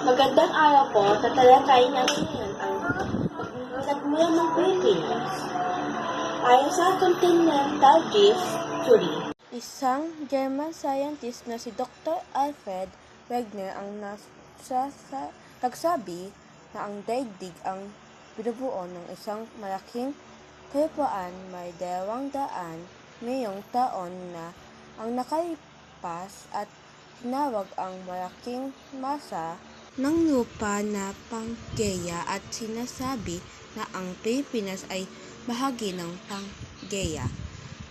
Magandang araw po. Tatalakayin natin ngayon ang nagmula ng Pilipinas. Ayon sa Continental Drift Theory, isang German scientist na si Dr. Alfred Wegener ang nagsabi na ang daigdig ang binubuo ng isang malaking kalupaan may 200 milyong taon na ang nakalipas at tinawag ang malaking masa ng lupa na Pangaea at sinasabi na ang Pilipinas ay bahagi ng Pangaea,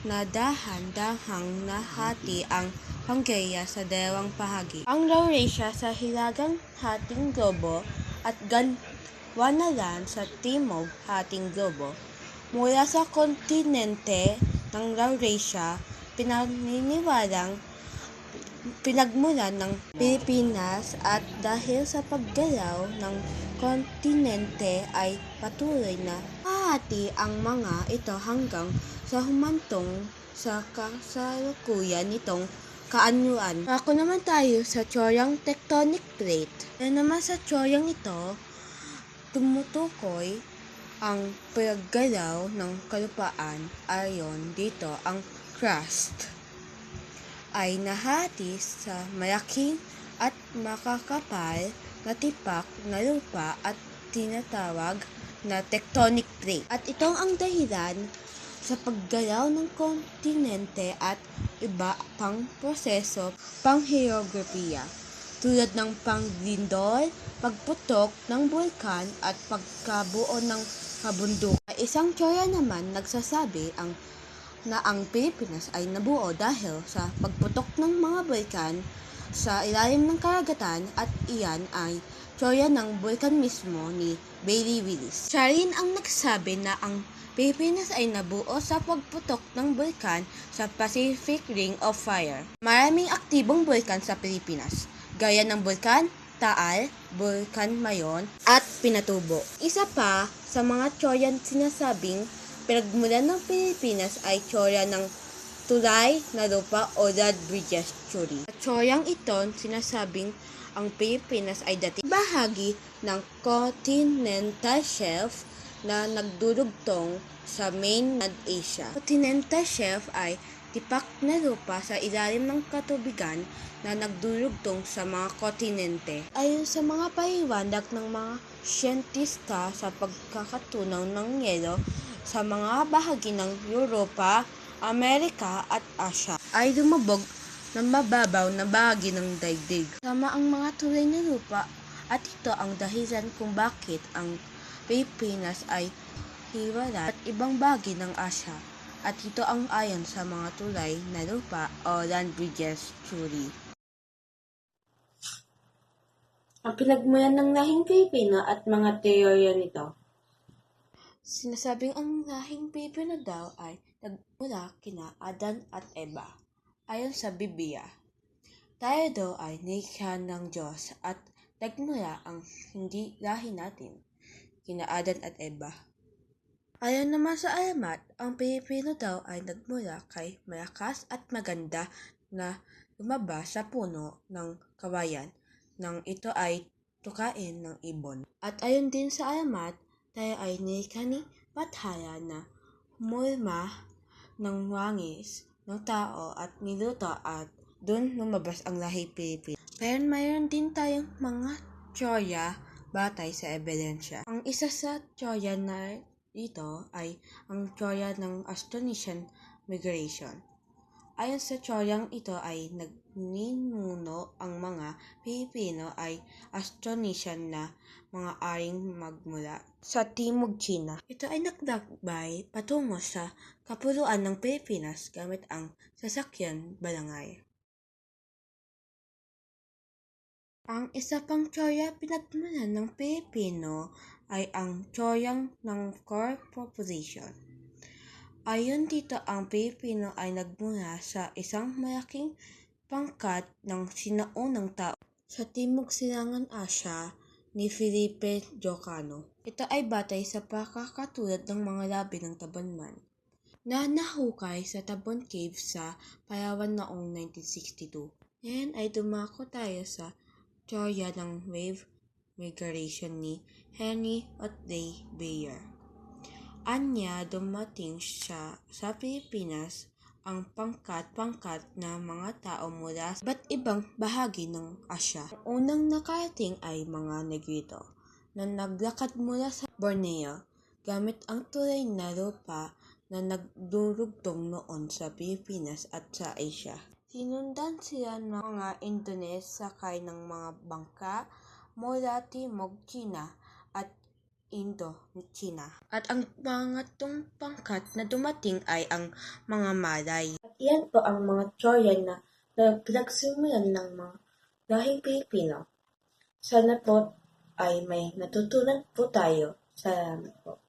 na dahan-dahang nahati ang Pangaea sa dalawang bahagi. Ang Laurasia sa hilagang hating globo at Gondwana sa timog hating globo. Mula sa kontinente ng Laurasia, pinaniniwalang pinagmulan ng Pilipinas at dahil sa paggalaw ng kontinente ay patuloy na hahati ang mga ito hanggang sa humantong sa kasalukuyan nitong kaanyuan. Ako naman tayo sa teoryang tectonic plate. Dahil naman sa teoryang ito, tumutukoy ang paggalaw ng kalupaan. Ayon dito, ang crust ay nahati sa malaking at makakapal na tipak na lupa at tinatawag na tectonic plate. At itong ang dahilan sa paggalaw ng kontinente at iba pang proseso pangheograpiya tulad ng panglindol, pagputok ng bulkan at pagkabuo ng kabundukan. Isang teorya naman nagsasabi na ang Pilipinas ay nabuo dahil sa pagputok ng mga bulkan sa ilalim ng karagatan at iyan ay teorya ng bulkan mismo ni Bailey Willis. Siya rin ang nagsabi na ang Pilipinas ay nabuo sa pagputok ng bulkan sa Pacific Ring of Fire. Maraming aktibong bulkan sa Pilipinas, gaya ng Bulkan Taal, Bulkan Mayon at Pinatubo. Isa pa sa mga teorya sinasabing pinagmulan ng Pilipinas ay teorya ng tulay na lupa o land bridges theory. Sa teoryang ito, sinasabing ang Pilipinas ay dating bahagi ng continental shelf na nagdudugtong sa mainland Asia. Continental shelf ay tipak na lupa sa ilalim ng katubigan na nagdudugtong sa mga kontinente. Ayon sa mga paliwanag ng mga siyentista sa pagkakatunaw ng yelo sa mga bahagi ng Europa, Amerika at Asya ay lumubog ng mababaw na bahagi ng daigdig. Sama ang mga tulay na lupa at ito ang dahilan kung bakit ang Pilipinas ay hiwalay at ibang bahagi ng Asya. At ito ang ayon sa mga tulay na lupa o land bridges theory. Ang pinagmulan ng lahing Pilipino at mga teorya nito. Sinasabing ang lahing Pilipino daw ay nagmula kina Adan at Eva. Ayon sa Biblia, tayo daw ay nilikha ng Diyos at nagmula ang hindi lahi natin, kina Adan at Eva. Ayon naman sa alamat, ang Pilipino daw ay nagmula kay malakas at maganda na lumabas sa puno ng kawayan nang ito ay tukain ng ibon. At ayon din sa alamat, tayo ay nilikha ni Bathala na humulma ng wangis ng tao at niluto at dun lumabas ang lahi Pilipino. Pero mayroon din tayong mga teorya batay sa ebidensya. Ang isa sa teorya na dito ay ang teorya ng Austronesian migration. Ayon sa teoryang ito ay nagninuno ang mga Pilipino ay Austronesian na mga aring magmula sa Timog China. Ito ay naglakbay patungo sa kapuluan ng Pilipinas gamit ang sasakyan balangay. Ang isa pang teorya pinagmulan ng Pilipino ay ang teoryang ng core population. Ayon dito, ang Pilipino ay nagmula sa isang malaking pangkat ng sinaunang tao sa Timog Silangan Asya ni Felipe Jocano. Ito ay batay sa pagkakatulad ng mga labi ng Tabanman na nahukay sa Tabon Cave sa Palawan noong 1962. Ngayon ay dumako tayo sa teorya ng wave migration ni Henry Otley Beyer. Anya dumating siya sa Pilipinas ang pangkat-pangkat na mga tao mula sa iba't ibang bahagi ng Asya. Ang unang nakarating ay mga Negrito na naglakad mula sa Borneo gamit ang tulay na rupa na nagdurugtong noon sa Pilipinas at sa Asia. Sinundan sila ng mga Indones sakay ng mga bangka mula Timog China at Indochina. At ang pangatlong pangkat na dumating ay ang mga Malay. At iyan po ang mga teorya na pinagsimulan ng mga lahing Pilipino. Sana po ay may natutunan po tayo. Salamat po.